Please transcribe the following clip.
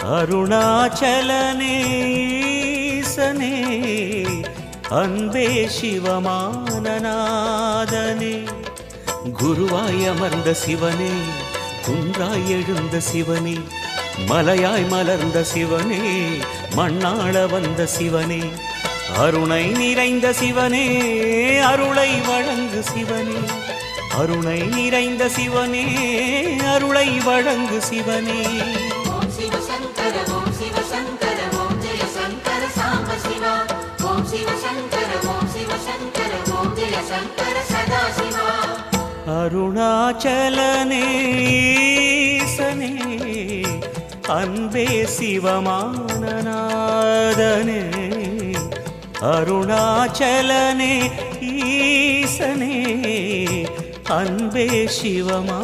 அருணாச்சலனே ஈசனே அன்பே சிவமானநாதனே குருவாய் அமர்ந்த சிவனே குன்றாய் எழுந்த சிவனே மலையாய் மலர்ந்த சிவனே மண்ணாள வந்த சிவனே அருணை நிறைந்த சிவனே அருளை வழங்கு சிவனே அருணை நிறைந்த சிவனே அருளை வழங்கு சிவனே ஓம் சிவ சங்கர ஓம் சிவ சங்கர ஓம் ஜெய சங்கர சாம்ப சிவா ஓம் சிவ சங்கர ஓம் சிவ சங்கர ஓம் ஜெய சங்கர சதா சிவா அருணாச்சலனே ஈசனே அன்பே சிவமானநாதனே அருணாச்சலனே ஈசனே அன்பே சிவமானநாதனே